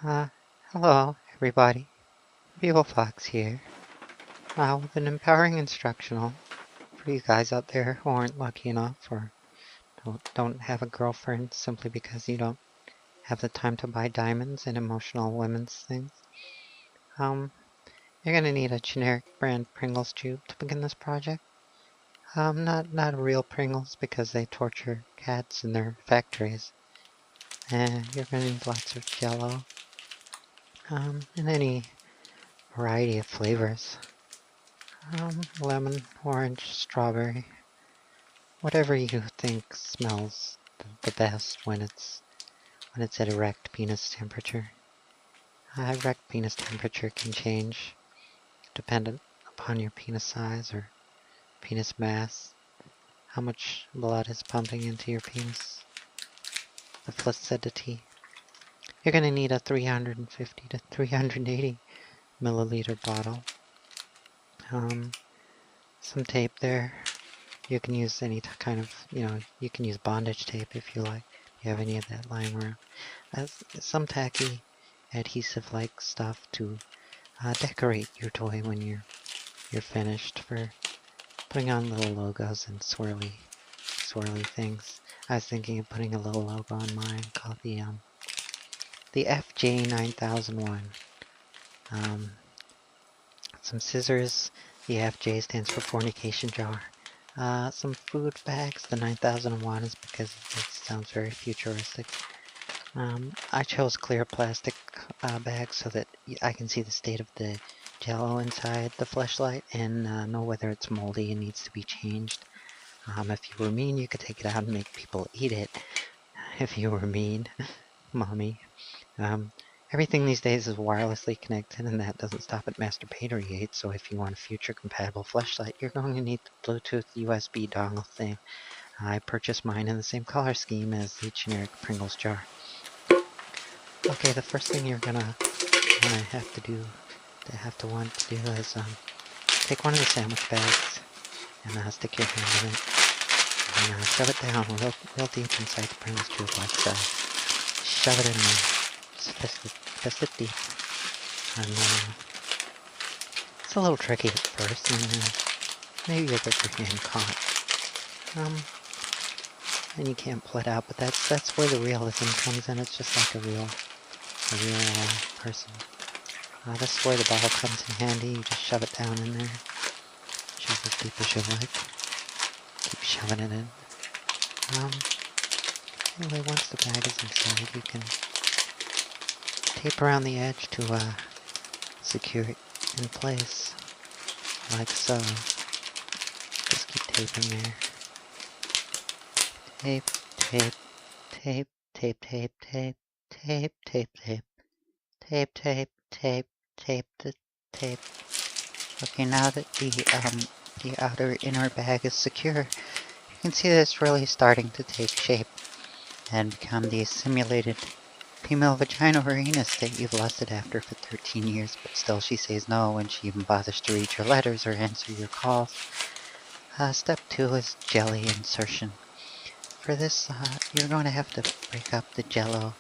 Uh, Hello, everybody. Beagle Fox here, with an empowering instructional for you guys out there who aren't lucky enough or don't have a girlfriend simply because you don't have the time to buy diamonds and emotional women's things. Um, you're gonna need a generic brand Pringles tube to begin this project. Not real Pringles because they torture cats in their factories. And you're gonna need lots of Jello, in any variety of flavors. Lemon, orange, strawberry, whatever you think smells the best when it's at erect penis temperature. Erect penis temperature can change dependent upon your penis size or penis mass, how much blood is pumping into your penis, the flaccidity. You're going to need a 350 to 380 milliliter bottle. Some tape there. You can use any kind of, you can use bondage tape if you like. If you have any of that lying around. Some tacky adhesive-like stuff to decorate your toy when you're finished for putting on little logos and swirly things. I was thinking of putting a little logo on mine called the FJ9001. Some scissors. The FJ stands for fornication jar. Some food bags. The 9001 is because it sounds very futuristic. I chose clear plastic bags so that I can see the state of the jello inside the Fleshlight and know whether it's moldy and needs to be changed. If you were mean, you could take it out and make people eat it. If you were mean, mommy. Everything these days is wirelessly connected, and that doesn't stop at masturbatory aids, so if you want a future-compatible Fleshlight, you're going to need the Bluetooth USB dongle thing. I purchased mine in the same color scheme as the generic Pringles jar. Okay, the first thing you're gonna want to do is take one of the sandwich bags and stick your hand in it and shove it down real deep inside the Pringles tube like so. Shove it in there, just fist it deep. And it's a little tricky at first, and maybe you'll get your hand caught. And you can't pull it out, but that's where the realism comes in. It's just like a real person. This is where the bottle comes in handy. You just shove it down in there. Shove as deep as you like. Keep shoving it in. Anyway, once the bag is inside, you can tape around the edge to secure it in place, like so. Just keep taping there. Tape, tape, tape, tape, tape, tape, tape, tape, tape, tape, tape, tape, tape, the tape. Okay, now that the outer inner bag is secure, you can see that it's really starting to take shape and become the simulated female vagina or anus that you've lusted after for 13 years, but still she says no when she even bothers to read your letters or answer your calls. Step 2 is jelly insertion. For this, you're going to have to break up the jello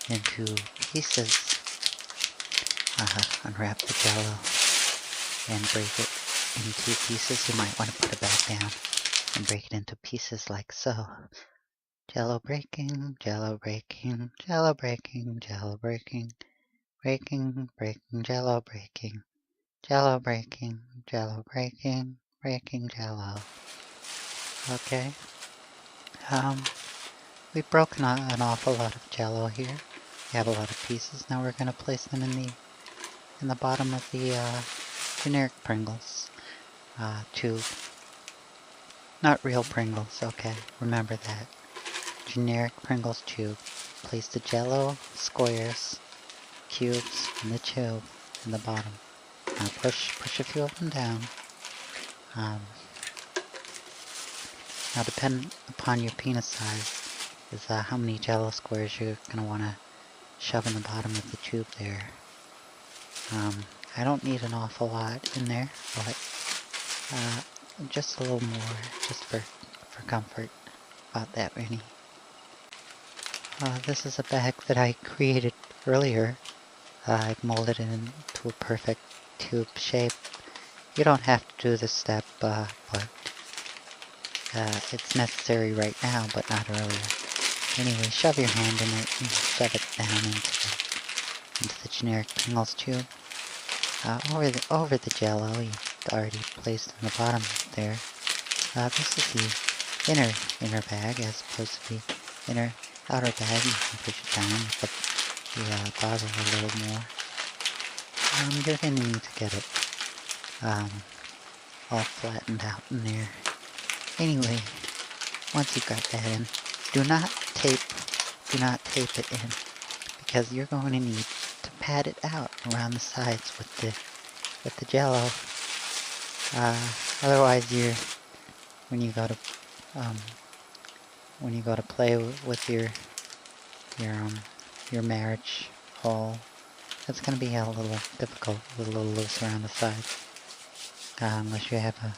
into pieces. Unwrap the jello and break it into pieces. You might want to put it back down and break it into pieces like so. Jello breaking, jello breaking, jello breaking, jello breaking, breaking, breaking, jello breaking, jello breaking, jello breaking, breaking jello. Okay. We've broken an awful lot of jello here. We have a lot of pieces. Now we're going to place them in the bottom of the generic Pringles tube. Not real Pringles, okay, remember that. Generic Pringles tube. Place the jello squares, cubes in the tube in the bottom. Now push a few of them down. Now depending upon your penis size is how many jello squares you're going to want to shove in the bottom of the tube there. I don't need an awful lot in there, but just a little more, just for comfort, about that many. This is a bag that I created earlier I've molded it into a perfect tube shape. You don't have to do this step, but it's necessary right now, but not earlier. Anyway, shove your hand in it and shove it down into the generic Pringles tube. Over the Jello you've already placed on the bottom there. This is the inner bag as opposed to the outer bag. You can push it down with the bottle a little more. You're going to need to get it all flattened out in there. Anyway, once you've got that in, do not tape it in, because you're going to need to pat it out around the sides with the Jello. Otherwise, when you go to play with your marriage hole, it's going to be a little difficult, a little loose around the sides, unless you have a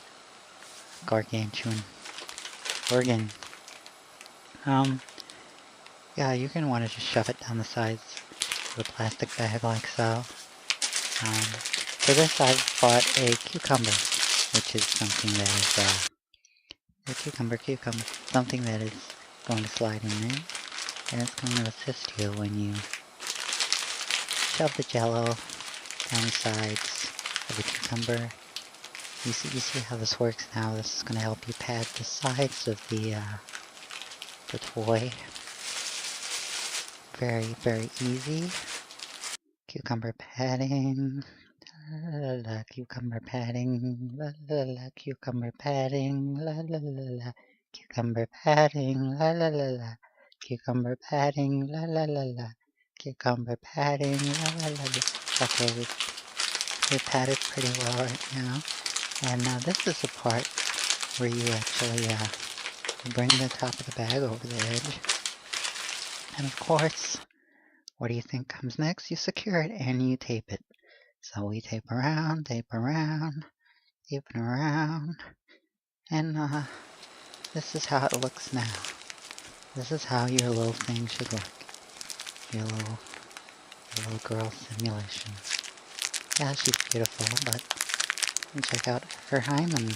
gargantuan organ. Yeah, you're going to want to just shove it down the sides of a plastic bag like so. For this I've bought a cucumber, which is something that is, a cucumber, something that is going to slide in there, and it's going to assist you when you shove the Jello down the sides of the cucumber. You see how this works now. This is going to help you pad the sides of the toy. Very, very easy. Cucumber padding. La la la, cucumber padding. La la la, cucumber padding. La la la la, cucumber padding. La la la la, cucumber padding. La la la la, cucumber padding. La la la la. Okay, we've padded pretty well right now. And now this is the part where you actually bring the top of the bag over the edge. And of course, what do you think comes next? You secure it and you tape it. So we tape around, and this is how it looks now. This is how your little thing should look. Your little girl simulation. Yeah, she's beautiful, but check out her hymen.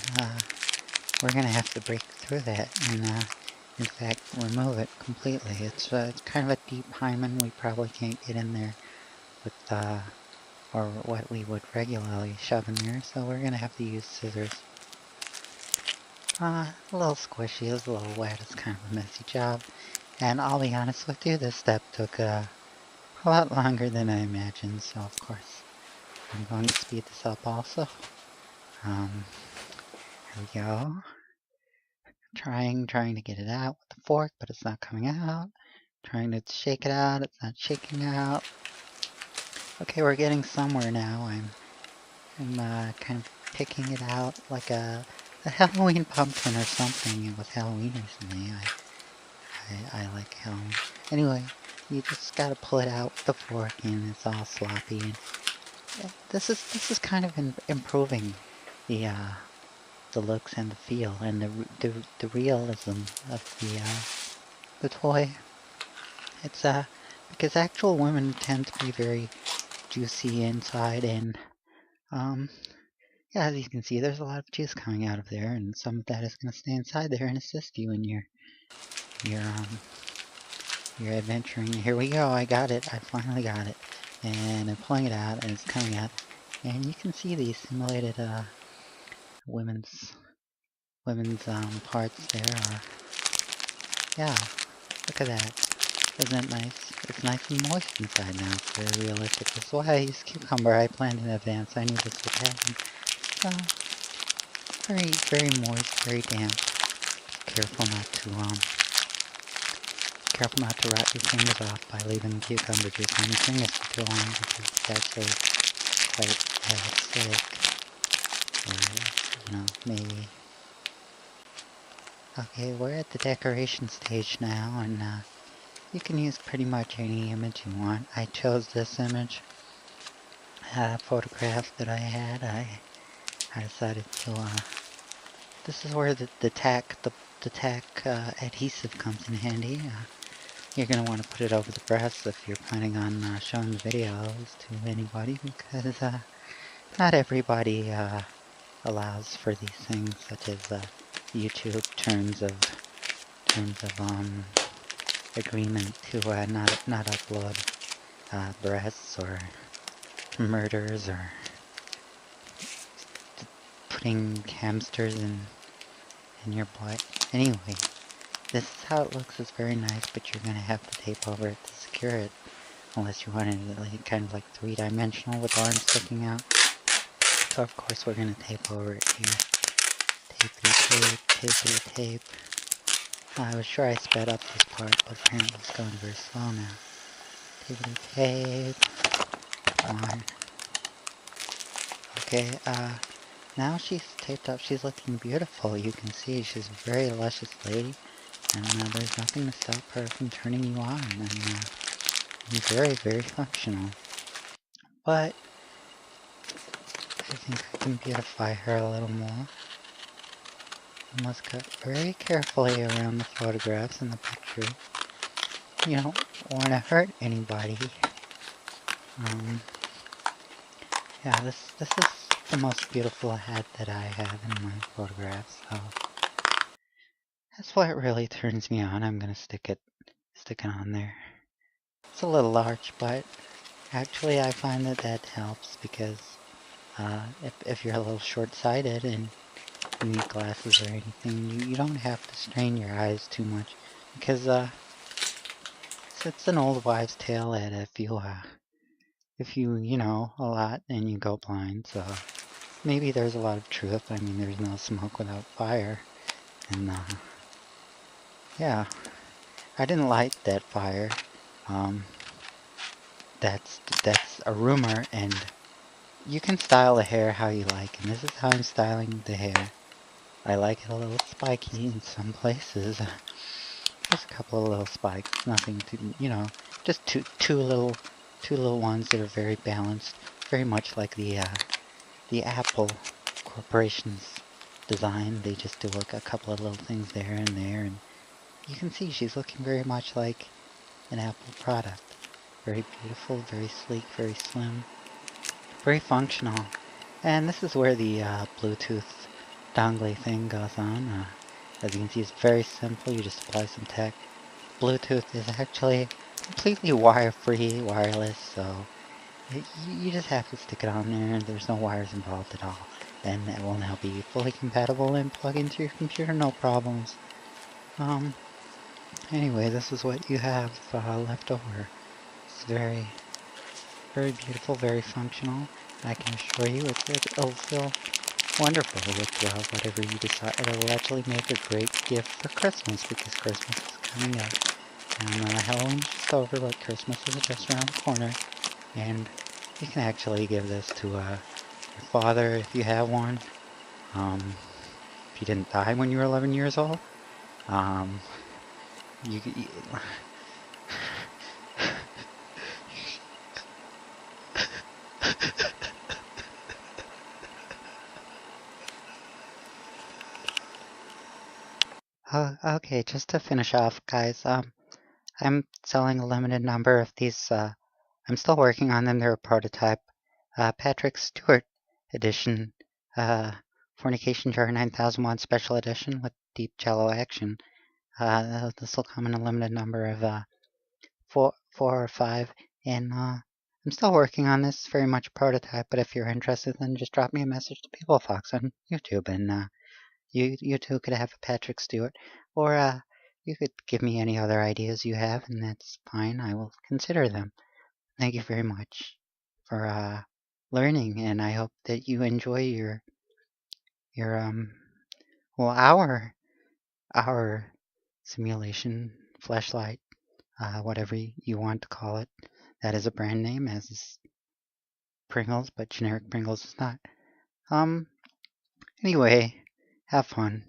We're gonna have to break through that and, in fact, remove it completely. It's kind of a deep hymen. We probably can't get in there with, or what we would regularly shove in there, so we're gonna have to use scissors. A little squishy, it's a little wet, it's kind of a messy job. And I'll be honest with you, this step took a lot longer than I imagined, so of course I'm going to speed this up also. Here we go. Trying to get it out with the fork, but it's not coming out. Trying to shake it out, it's not shaking out. Okay, we're getting somewhere now. I'm kind of picking it out like a Halloween pumpkin or something. It was Halloween recently. I like Halloween. Anyway, you just gotta pull it out with the fork, and it's all sloppy. And this is kind of improving the looks and the feel and the realism of the toy. It's because actual women tend to be very juicy inside, and yeah, as you can see, there's a lot of juice coming out of there, and some of that is going to stay inside there and assist you in your adventuring. Here we go. I got it. I finally got it, and I'm pulling it out, and it's coming out, and you can see these simulated women's parts there are. Yeah, look at that. Isn't it nice? It's nice and moist inside now. It's very realistic. That's why I used cucumber. I planned in advance. I knew this would happen. Very, very moist, very damp. Careful not to rot your fingers off by leaving cucumber juice on your fingers for too long, because it's actually quite acidic. Or, you know, maybe. Okay, we're at the decoration stage now, and you can use pretty much any image you want. I chose this image, photograph that I had. I decided to, this is where the tack adhesive comes in handy. you're going to want to put it over the breasts if you're planning on showing the videos to anybody, because not everybody allows for these things, such as YouTube terms of agreement to not upload breasts or murders or putting hamsters in your butt. Anyway, this is how it looks. It's very nice, but you're gonna have to tape over it to secure it, unless you want it like, kind of like three-dimensional with arms sticking out. So of course we're gonna tape over it here. Tapey tape. I was sure I sped up this part, but apparently it's going very slow now. Tapey tape. On. Okay, now she's taped up. She's looking beautiful. You can see she's a very luscious lady, and there's nothing to stop her from turning you on. And very, very functional. But I think I can beautify her a little more. I must cut very carefully around the photographs and the picture. You don't want to hurt anybody. Yeah, this is the most beautiful hat that I have in my photographs. So that's what really turns me on. I'm gonna stick it on there. It's a little large, but actually I find that helps because if you're a little short-sighted and you need glasses or anything, you don't have to strain your eyes too much, because it's an old wives' tale that if you know a lot and you go blind, so maybe there's a lot of truth. I mean, there's no smoke without fire, and yeah, I didn't light that fire. That's a rumor, and you can style the hair how you like, and this is how I'm styling the hair. I like it a little spiky in some places. Just a couple of little spikes, nothing to, just two little ones that are very balanced, very much like the Apple Corporation's design. They just do like a couple of little things there and there, and you can see she's looking very much like an Apple product. Very beautiful, very sleek, very slim, very functional. And this is where the Bluetooth dongle thing goes on. As you can see, it's very simple. You just apply some tech. Bluetooth is actually completely wire-free, wireless, so you just have to stick it on there, and there's no wires involved at all. And it will now be fully compatible and plug into your computer, no problems. Anyway, this is what you have left over. It's very, very beautiful, very functional. I can assure you it'll feel wonderful with whatever you decide. It'll actually make a great gift for Christmas, because Christmas is coming up. And Halloween is just over, but Christmas is just around the corner. And you can actually give this to your father if you have one. If you didn't die when you were 11 years old. You okay, just to finish off, guys, I'm selling a limited number of these. I'm still working on them. They're a prototype. Patrick Stewart edition, Fornication Jar 9001 Special Edition with deep jello action. This will come in a limited number of four or five, and I'm still working on this. Very much prototype, but if you're interested, then just drop me a message to PeopleFox on YouTube, and you too could have a Patrick Stewart, or you could give me any other ideas you have, and that's fine. I will consider them. Thank you very much for learning, and I hope that you enjoy your well, our simulation Fleshlight, whatever you want to call it. That is a brand name, as is Pringles, but generic Pringles is not. Anyway, have fun.